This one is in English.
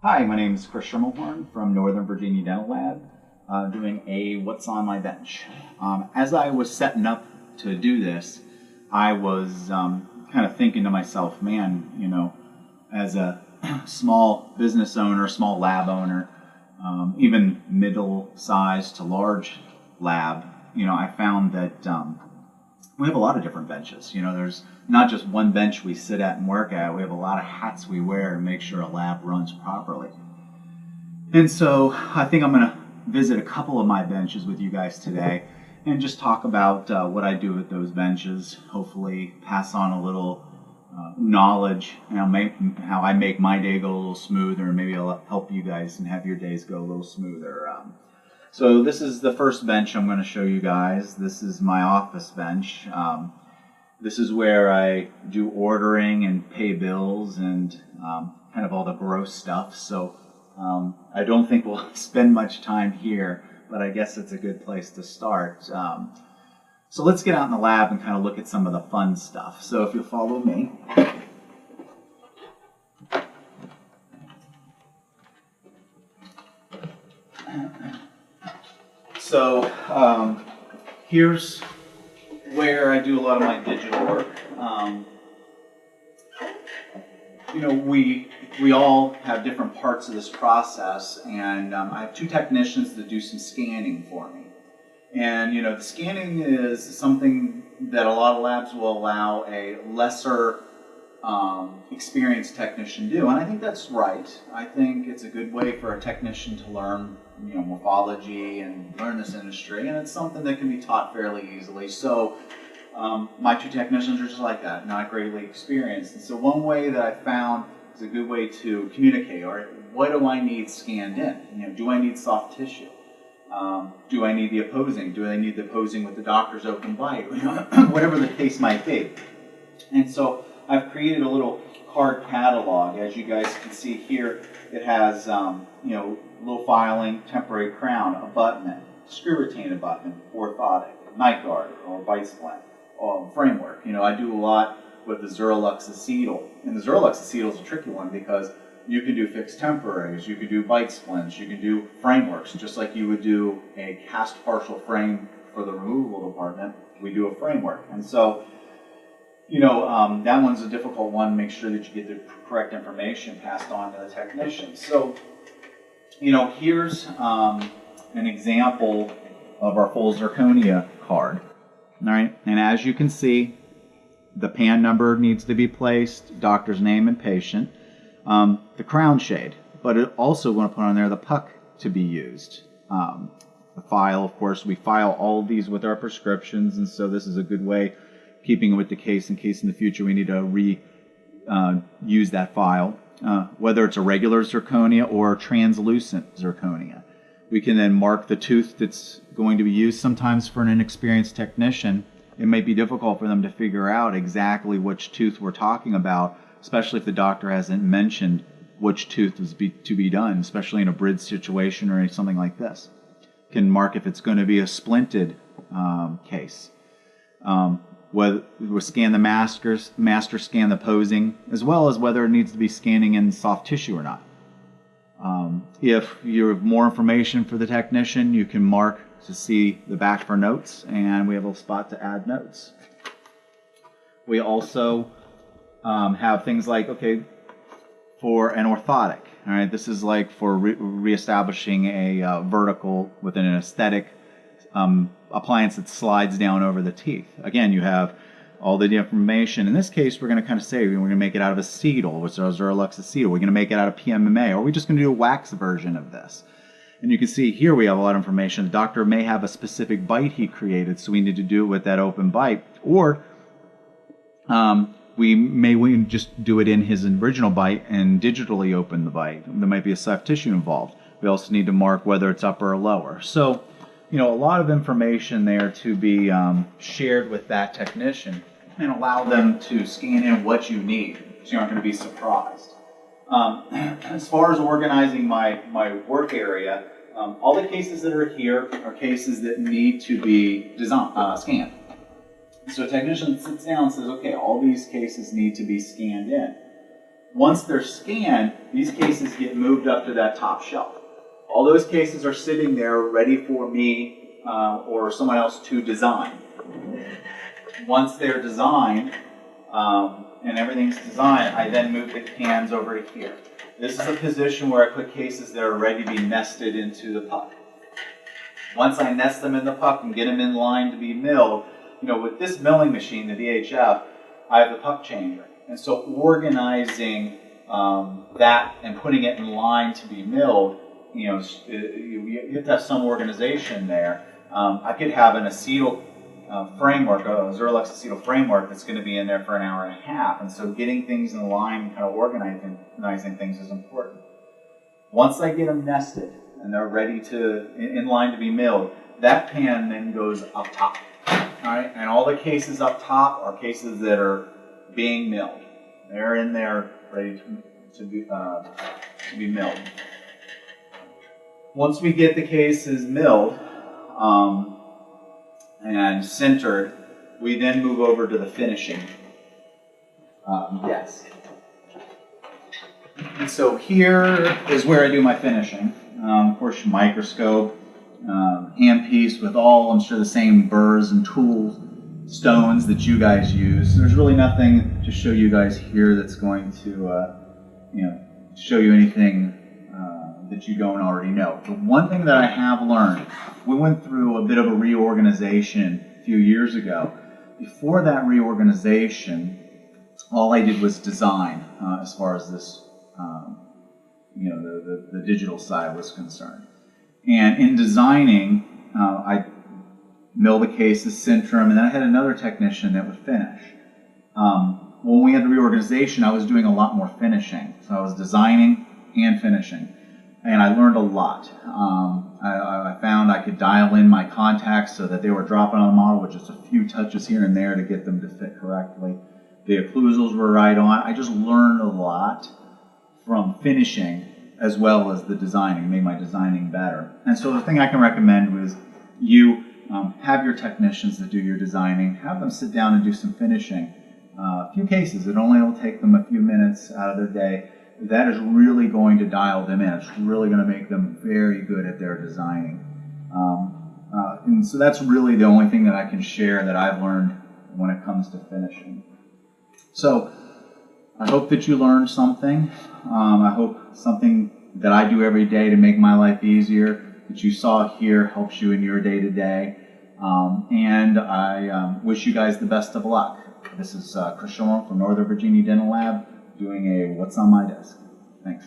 Hi, my name is Kris Schermerhorn from Northern Virginia Dental Lab, doing a What's on My Bench. As I was setting up to do this, I was kind of thinking to myself, man, as a small business owner, small lab owner, even middle-sized to large lab, I found that we have a lot of different benches. There's not just one bench we sit at and work at. We have a lot of hats we wear to make sure a lab runs properly. And so I think I'm going to visit a couple of my benches with you guys today and just talk about what I do with those benches, hopefully pass on a little knowledge and how I make my day go a little smoother, and maybe I'll help you guys and have your days go a little smoother. So this is the first bench I'm going to show you guys. This is my office bench. This is where I do ordering and pay bills and kind of all the gross stuff. So I don't think we'll spend much time here, but I guess it's a good place to start. So let's get out in the lab and kind of look at some of the fun stuff. So if you'll follow me. So here's where I do a lot of my digital work. We all have different parts of this process, and I have two technicians that do some scanning for me. And the scanning is something that a lot of labs will allow a lesser experienced technician do, and I think that's right. I think it's a good way for a technician to learn morphology and learn this industry, and it's something that can be taught fairly easily. So my two technicians are just like that, not greatly experienced. And so one way that I found is a good way to communicate, all right, what do I need scanned in? Do I need soft tissue? Do I need the opposing? Do I need the opposing with the doctor's open bite? Whatever the case might be. And so I've created a little card catalog. As you guys can see here, it has little filing, temporary crown, abutment, screw retain abutment, orthotic, night guard or bite splint, framework. I do a lot with the Zerolux acetal, and the Zerolux acetal is a tricky one because you can do fixed temporaries, you can do bite splints, you can do frameworks, just like you would do a cast partial frame for the removable department. We do a framework, and so that one's a difficult one. Make sure that you get the correct information passed on to the technician. So, here's an example of our full zirconia card. All right, and as you can see, the pan number needs to be placed, doctor's name and patient, the crown shade, but it also want to put on there the puck to be used. The file, of course, we file all of these with our prescriptions, and so this is a good way, keeping it with the case in case in the future we need to use that file, whether it's a regular zirconia or translucent zirconia. We can then mark the tooth that's going to be used. Sometimes for an inexperienced technician, it might be difficult for them to figure out exactly which tooth we're talking about, especially if the doctor hasn't mentioned which tooth is to be done, especially in a bridge situation or something like this. Can mark if it's going to be a splinted case. Whether we scan the master scan the posing, as well as whether it needs to be scanning in soft tissue or not. If you have more information for the technician, you can mark to see the back for notes, and we have a spot to add notes. We also have things like, for an orthotic, all right, this is like for reestablishing a vertical with an aesthetic appliance that slides down over the teeth. Again, you have all the information. In this case, we're going to kind of say we're going to make it out of acetal, which is our Zerolux acetal. We're going to make it out of PMMA, or we're just going to do a wax version of this. And you can see here we have a lot of information. The doctor may have a specific bite he created, so we need to do it with that open bite. Or we just do it in his original bite and digitally open the bite. There might be a soft tissue involved. We also need to mark whether it's upper or lower. So, a lot of information there to be shared with that technician and allow them to scan in what you need, so you aren't going to be surprised. As far as organizing my work area, all the cases that are here are cases that need to be scanned. So a technician sits down and says, okay, all these cases need to be scanned in. Once they're scanned, these cases get moved up to that top shelf. All those cases are sitting there ready for me or someone else to design. Once they're designed and everything's designed, I then move the cans over to here. This is a position where I put cases that are ready to be nested into the puck. Once I nest them in the puck and get them in line to be milled, with this milling machine, the VHF, I have the puck changer. And so organizing that and putting it in line to be milled, you have to have some organization there. I could have an acetyl framework, a Zerlex acetyl framework that's going to be in there for an hour and a half. And so getting things in line and kind of organizing things is important. Once I get them nested and they're ready in line to be milled, that pan then goes up top. All right, and all the cases up top are cases that are being milled. They're in there ready to be milled. Once we get the cases milled and sintered, we then move over to the finishing desk. And so here is where I do my finishing. Of course, microscope, handpiece with all, I'm sure, the same burrs and tools, stones that you guys use. There's really nothing to show you guys here that's going to, show you anything that you don't already know. The one thing that I have learned, we went through a bit of a reorganization a few years ago. Before that reorganization, all I did was design as far as this, the digital side was concerned. And in designing, I mill the cases, sinter them, and then I had another technician that would finish. When we had the reorganization, I was doing a lot more finishing. So I was designing and finishing. And I learned a lot. I found I could dial in my contacts so that they were dropping on the model with just a few touches here and there to get them to fit correctly. The occlusals were right on. I just learned a lot from finishing as well as the designing. It made my designing better. And so the thing I can recommend was you have your technicians that do your designing, have them sit down and do some finishing. A few cases, it only will take them a few minutes out of their day. That is really going to dial them in. It's really going to make them very good at their designing. And so that's really the only thing that I can share that I've learned when it comes to finishing. So I hope that you learned something. I hope something that I do every day to make my life easier, that you saw here, helps you in your day-to-day. And I wish you guys the best of luck. This is Kris Schermerhorn from Northern Virginia Dental Lab doing a What's on My Desk. Thanks.